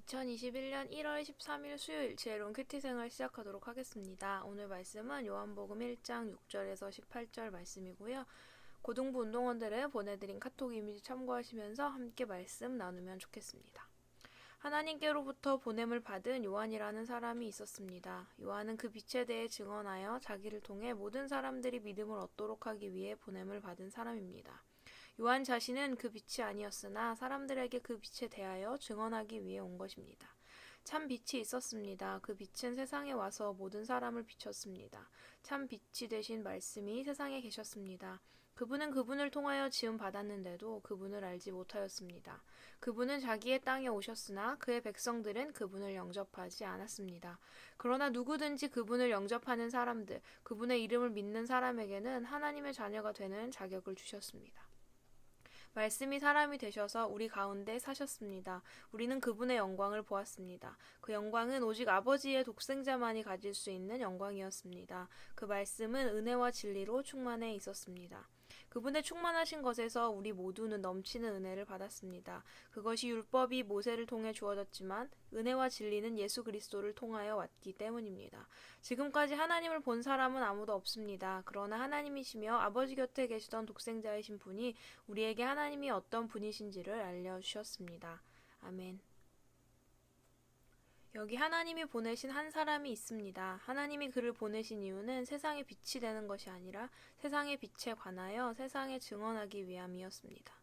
2021년 1월 13일 수요일 지혜로운 큐티 생활 시작하도록 하겠습니다. 오늘 말씀은 요한복음 1장 6절에서 18절 말씀이고요. 고등부 운동원들에 보내드린 카톡 이미지 참고하시면서 함께 말씀 나누면 좋겠습니다. 하나님께로부터 보냄을 받은 요한이라는 사람이 있었습니다. 요한은 그 빛에 대해 증언하여 자기를 통해 모든 사람들이 믿음을 얻도록 하기 위해 보냄을 받은 사람입니다. 요한 자신은 그 빛이 아니었으나 사람들에게 그 빛에 대하여 증언하기 위해 온 것입니다. 참 빛이 있었습니다. 그 빛은 세상에 와서 모든 사람을 비췄습니다. 참 빛이 되신 말씀이 세상에 계셨습니다. 그분은 그분을 통하여 지음 받았는데도 그분을 알지 못하였습니다. 그분은 자기의 땅에 오셨으나 그의 백성들은 그분을 영접하지 않았습니다. 그러나 누구든지 그분을 영접하는 사람들, 그분의 이름을 믿는 사람에게는 하나님의 자녀가 되는 자격을 주셨습니다. 말씀이 사람이 되셔서 우리 가운데 사셨습니다. 우리는 그분의 영광을 보았습니다. 그 영광은 오직 아버지의 독생자만이 가질 수 있는 영광이었습니다. 그 말씀은 은혜와 진리로 충만해 있었습니다. 그분의 충만하신 것에서 우리 모두는 넘치는 은혜를 받았습니다. 그것이 율법이 모세를 통해 주어졌지만 은혜와 진리는 예수 그리스도를 통하여 왔기 때문입니다. 지금까지 하나님을 본 사람은 아무도 없습니다. 그러나 하나님이시며 아버지 곁에 계시던 독생자이신 분이 우리에게 하나님이 어떤 분이신지를 알려주셨습니다. 아멘. 여기 하나님이 보내신 한 사람이 있습니다. 하나님이 그를 보내신 이유는 세상의 빛이 되는 것이 아니라 세상의 빛에 관하여 세상에 증언하기 위함이었습니다.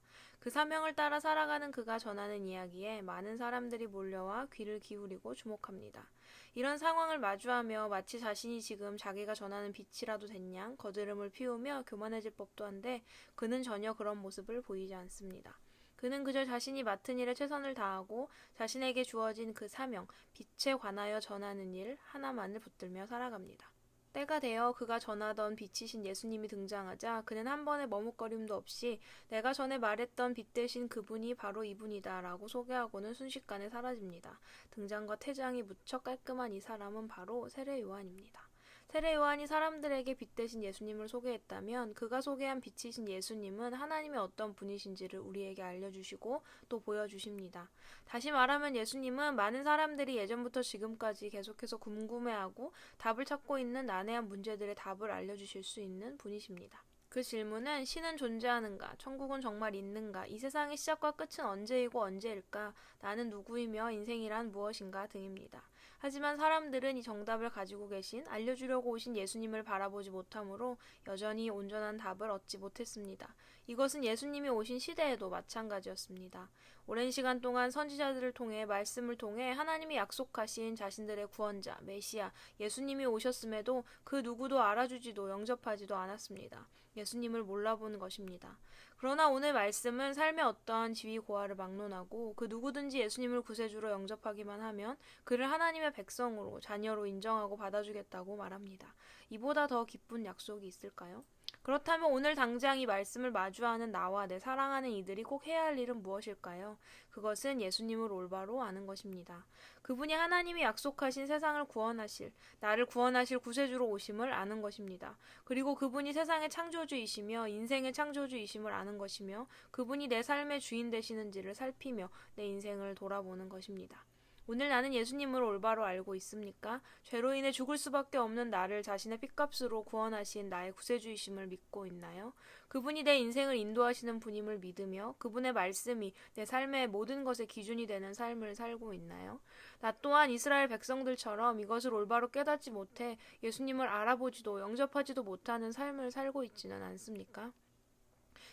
그 사명을 따라 살아가는 그가 전하는 이야기에 많은 사람들이 몰려와 귀를 기울이고 주목합니다. 이런 상황을 마주하며 마치 자신이 지금 자기가 전하는 빛이라도 된 양 거드름을 피우며 교만해질 법도 한데 그는 전혀 그런 모습을 보이지 않습니다. 그는 그저 자신이 맡은 일에 최선을 다하고 자신에게 주어진 그 사명, 빛에 관하여 전하는 일 하나만을 붙들며 살아갑니다. 때가 되어 그가 전하던 빛이신 예수님이 등장하자 그는 한 번의 머뭇거림도 없이 내가 전에 말했던 빛 대신 그분이 바로 이분이다 라고 소개하고는 순식간에 사라집니다. 등장과 퇴장이 무척 깔끔한 이 사람은 바로 세례 요한입니다. 세례 요한이 사람들에게 빛 대신 예수님을 소개했다면 그가 소개한 빛이신 예수님은 하나님의 어떤 분이신지를 우리에게 알려주시고 또 보여주십니다. 다시 말하면 예수님은 많은 사람들이 예전부터 지금까지 계속해서 궁금해하고 답을 찾고 있는 난해한 문제들의 답을 알려주실 수 있는 분이십니다. 그 질문은 신은 존재하는가? 천국은 정말 있는가? 이 세상의 시작과 끝은 언제이고 언제일까? 나는 누구이며 인생이란 무엇인가? 등입니다. 하지만 사람들은 이 정답을 가지고 계신 알려주려고 오신 예수님을 바라보지 못하므로 여전히 온전한 답을 얻지 못했습니다. 이것은 예수님이 오신 시대에도 마찬가지였습니다. 오랜 시간 동안 선지자들을 통해 말씀을 통해 하나님이 약속하신 자신들의 구원자, 메시아, 예수님이 오셨음에도 그 누구도 알아주지도 영접하지도 않았습니다. 예수님을 몰라보는 것입니다. 그러나 오늘 말씀은 삶의 어떠한 지위 고하를 막론하고 그 누구든지 예수님을 구세주로 영접하기만 하면 그를 하나님의 백성으로 자녀로 인정하고 받아주겠다고 말합니다. 이보다 더 기쁜 약속이 있을까요? 그렇다면 오늘 당장 이 말씀을 마주하는 나와 내 사랑하는 이들이 꼭 해야 할 일은 무엇일까요? 그것은 예수님을 올바로 아는 것입니다. 그분이 하나님이 약속하신 세상을 구원하실, 나를 구원하실 구세주로 오심을 아는 것입니다. 그리고 그분이 세상의 창조주이시며 인생의 창조주이심을 아는 것이며 그분이 내 삶의 주인 되시는지를 살피며 내 인생을 돌아보는 것입니다. 오늘 나는 예수님을 올바로 알고 있습니까? 죄로 인해 죽을 수밖에 없는 나를 자신의 핏값으로 구원하신 나의 구세주이심을 믿고 있나요? 그분이 내 인생을 인도하시는 분임을 믿으며 그분의 말씀이 내 삶의 모든 것의 기준이 되는 삶을 살고 있나요? 나 또한 이스라엘 백성들처럼 이것을 올바로 깨닫지 못해 예수님을 알아보지도 영접하지도 못하는 삶을 살고 있지는 않습니까?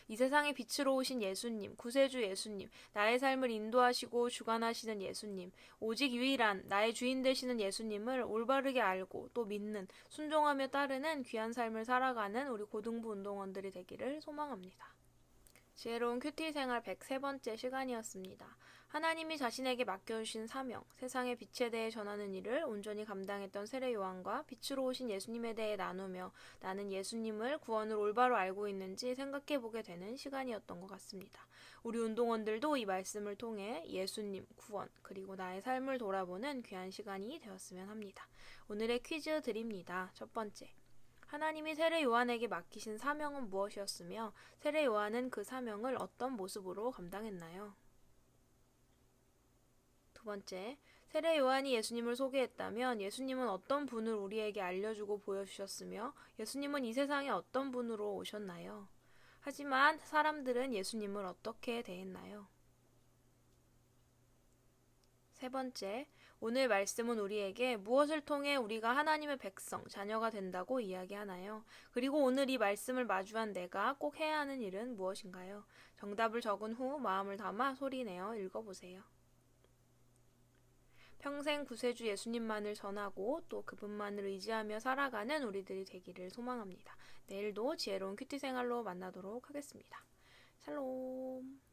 이 세상의 빛으로 오신 예수님, 구세주 예수님, 나의 삶을 인도하시고 주관하시는 예수님, 오직 유일한 나의 주인 되시는 예수님을 올바르게 알고 또 믿는, 순종하며 따르는 귀한 삶을 살아가는 우리 고등부 운동원들이 되기를 소망합니다. 지혜로운 큐티 생활 103번째 시간이었습니다. 하나님이 자신에게 맡겨주신 사명, 세상의 빛에 대해 전하는 일을 온전히 감당했던 세례 요한과 빛으로 오신 예수님에 대해 나누며 나는 예수님을 구원을 올바로 알고 있는지 생각해보게 되는 시간이었던 것 같습니다. 우리 운동원들도 이 말씀을 통해 예수님, 구원, 그리고 나의 삶을 돌아보는 귀한 시간이 되었으면 합니다. 오늘의 퀴즈 드립니다. 첫 번째. 하나님이 세례 요한에게 맡기신 사명은 무엇이었으며 세례 요한은 그 사명을 어떤 모습으로 감당했나요? 두 번째, 세례 요한이 예수님을 소개했다면 예수님은 어떤 분을 우리에게 알려주고 보여주셨으며 예수님은 이 세상에 어떤 분으로 오셨나요? 하지만 사람들은 예수님을 어떻게 대했나요? 세 번째, 오늘 말씀은 우리에게 무엇을 통해 우리가 하나님의 백성, 자녀가 된다고 이야기하나요? 그리고 오늘 이 말씀을 마주한 내가 꼭 해야 하는 일은 무엇인가요? 정답을 적은 후 마음을 담아 소리내어 읽어보세요. 평생 구세주 예수님만을 전하고 또 그분만을 의지하며 살아가는 우리들이 되기를 소망합니다. 내일도 지혜로운 큐티 생활로 만나도록 하겠습니다. 샬롬.